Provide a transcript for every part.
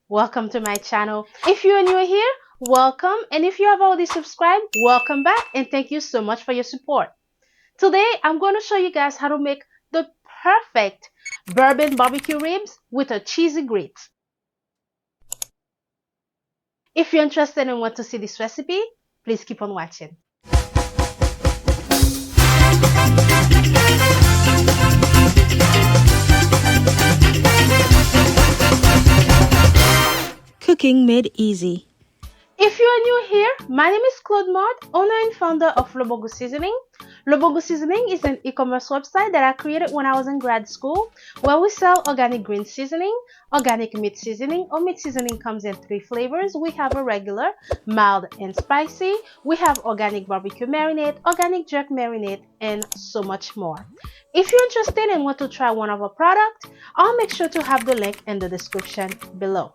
welcome to my channel. If you're new here, welcome, and if you have already subscribed, welcome back, and thank you so much for your support. Today I'm going to show you guys how to make the perfect bourbon barbecue ribs with a cheesy grits. If you're interested and want to see this recipe, please keep on watching. Cooking made easy. If you are new here, my name is Claude Maud, owner and founder of Goût Seasoning. Goût Seasoning is an e-commerce website that I created when I was in grad school, where we sell organic green seasoning, organic meat seasoning. Our meat seasoning comes in 3 flavors. We have a regular, mild, and spicy. We have organic barbecue marinade, organic jerk marinade, and so much more. If you're interested and want to try one of our products, I'll make sure to have the link in the description below.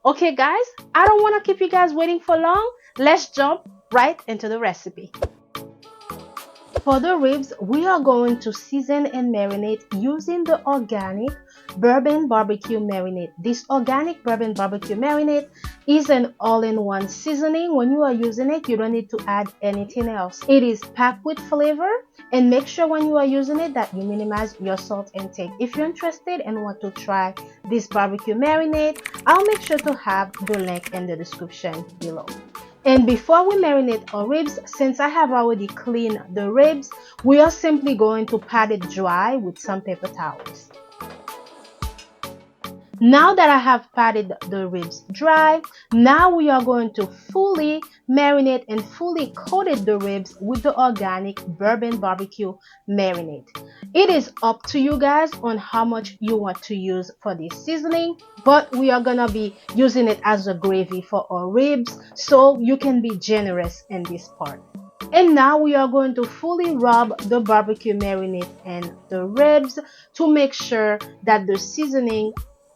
Okay guys, I don't want to keep you guys waiting for long. Let's jump right into the recipe. For the ribs, we are going to season and marinate using the organic bourbon barbecue marinade. This organic bourbon barbecue marinade is an all-in-one seasoning. When you are using it, you don't need to add anything else. It is packed with flavor, and make sure when you are using it that you minimize your salt intake. If you're interested and want to try this barbecue marinade, I'll make sure to have the link in the description below. And before we marinate our ribs, since I have already cleaned the ribs, we are simply going to pat it dry with some paper towels. Now that I have patted the ribs dry, now we are going to fully marinate and fully coated the ribs with the organic bourbon barbecue marinade. It is up to you guys on how much you want to use for this seasoning, but we are gonna be using it as a gravy for our ribs, so you can be generous in this part. And now we are going to fully rub the barbecue marinade and the ribs to make sure that the seasoning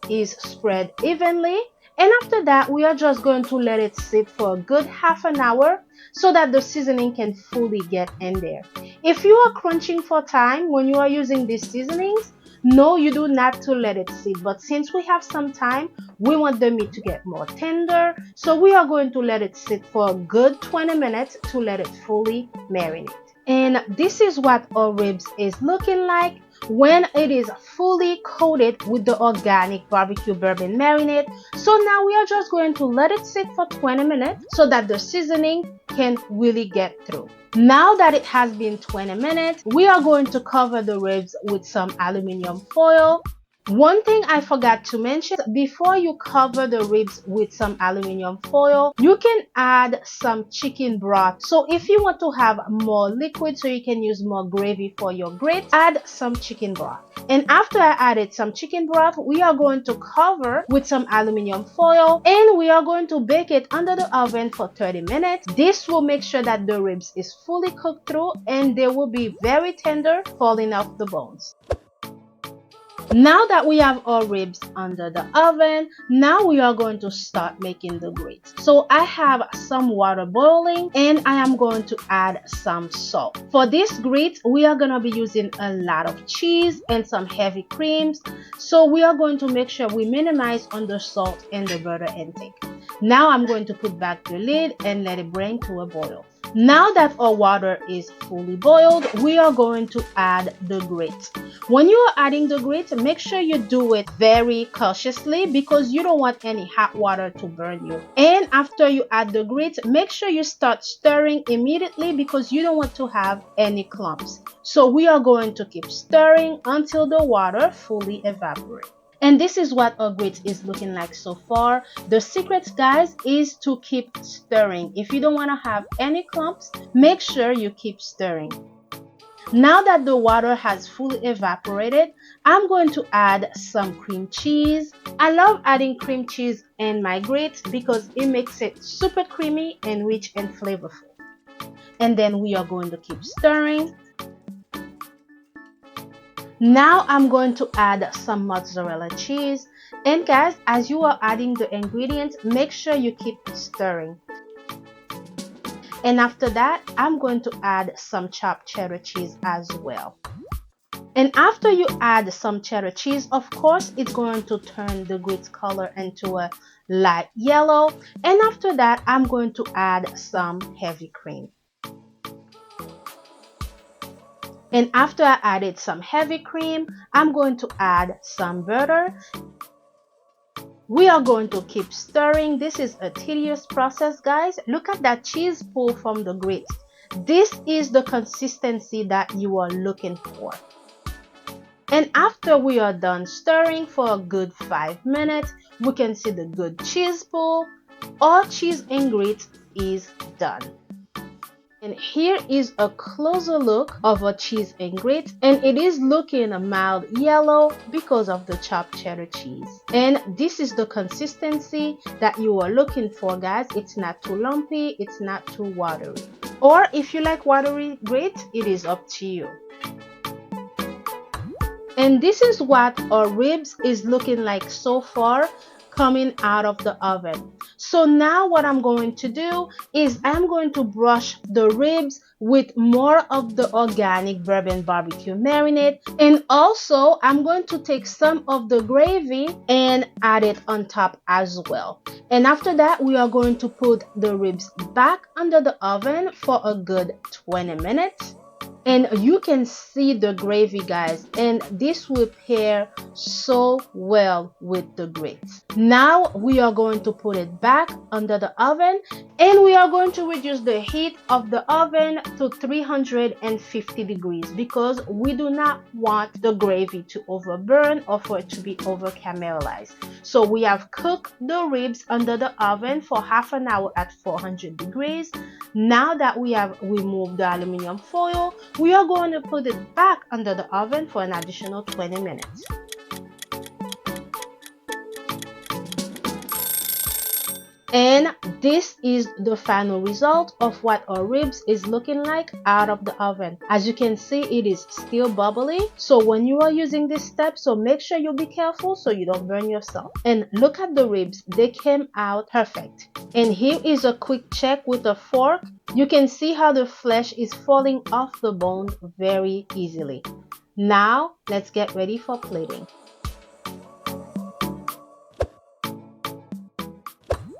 is spread evenly. And after that, we are just going to let it sit for a good half an hour so that the seasoning can fully get in there. If you are crunching for time when you are using these seasonings, no, you do not to let it sit. But since we have some time, we want the meat to get more tender, so we are going to let it sit for a good 20 minutes to let it fully marinate. And this is what our ribs is looking like when it is fully coated with the organic barbecue bourbon marinade. So now we are just going to let it sit for 20 minutes so that the seasoning can really get through. Now that it has been 20 minutes, we are going to cover the ribs with some aluminum foil. One thing I forgot to mention, before you cover the ribs with some aluminum foil, you can add some chicken broth. So if you want to have more liquid so you can use more gravy for your grits, add some chicken broth. And after I added some chicken broth, we are going to cover with some aluminum foil, and we are going to bake it under the oven for 30 minutes. This will make sure that the ribs is fully cooked through and they will be very tender, falling off the bones. Now that we have our ribs under the oven, now we are going to start making the grits. So I have some water boiling and I am going to add some salt. For this grits, we are going to be using a lot of cheese and some heavy creams. So we are going to make sure we minimize on the salt and the butter intake. Now I'm going to put back the lid and let it bring to a boil. Now that our water is fully boiled, we are going to add the grits. When you are adding the grits, make sure you do it very cautiously because you don't want any hot water to burn you. And after you add the grits, make sure you start stirring immediately because you don't want to have any clumps. So we are going to keep stirring until the water fully evaporates. And this is what our grits is looking like so far. The secret, guys, is to keep stirring. If you don't want to have any clumps, make sure you keep stirring. Now that the water has fully evaporated, I'm going to add some cream cheese. I love adding cream cheese in my grits because it makes it super creamy and rich and flavorful. And then we are going to keep stirring. Now I'm going to add some mozzarella cheese. And guys, as you are adding the ingredients, make sure you keep stirring. And after that, I'm going to add some chopped cheddar cheese as well. And after you add some cheddar cheese, of course, it's going to turn the grits color into a light yellow. And after that, I'm going to add some heavy cream. And after I added some heavy cream, I'm going to add some butter. We are going to keep stirring. This is a tedious process, guys. Look at that cheese pull from the grits. This is the consistency that you are looking for. And after we are done stirring for a good 5 minutes, we can see the good cheese pull. Our cheese and grits is done. And here is a closer look of our cheese and grits, and it is looking a mild yellow because of the chopped cheddar cheese. And this is the consistency that you are looking for, guys. It's not too lumpy, it's not too watery. Or if you like watery grits, it is up to you. And this is what our ribs is looking like so far coming out of the oven. So now what I'm going to do is I'm going to brush the ribs with more of the organic bourbon barbecue marinade, and also I'm going to take some of the gravy and add it on top as well. And after that, we are going to put the ribs back under the oven for a good 20 minutes. And you can see the gravy, guys, and this will pair so well with the grits. Now we are going to put it back under the oven, and we are going to reduce the heat of the oven to 350 degrees because we do not want the gravy to overburn or for it to be over caramelized. So we have cooked the ribs under the oven for half an hour at 400 degrees. Now that we have removed the aluminum foil, we are going to put it back under the oven for an additional 20 minutes. And this is the final result of what our ribs is looking like out of the oven. As you can see, it is still bubbly. So when you are using this step, so make sure you be careful so you don't burn yourself. And look at the ribs, they came out perfect. And here is a quick check with a fork. You can see how the flesh is falling off the bone very easily. Now let's get ready for plating.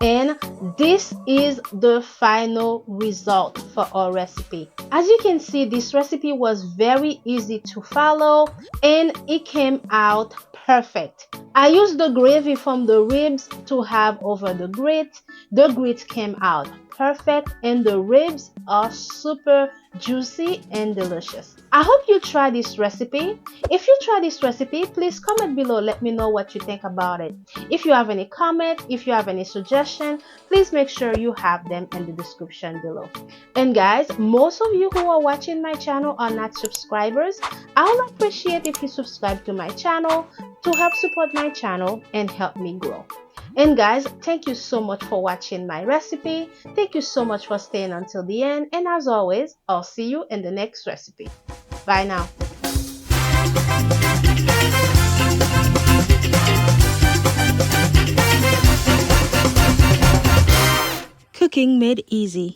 And this is the final result for our recipe. As you can see, this recipe was very easy to follow and it came out perfect. I used the gravy from the ribs to have over the grits. The grits came out perfect and the ribs are super juicy and delicious. I hope you try this recipe. If you try this recipe, please comment below. Let me know what you think about it. If you have any comment, if you have any suggestion, please make sure you have them in the description below. And guys, most of you who are watching my channel are not subscribers. I would appreciate if you subscribe to my channel to help support my channel and help me grow. And guys, thank you so much for watching my recipe. Thank you so much for staying until the end. And as always, I'll see you in the next recipe. Bye now. Cooking made easy.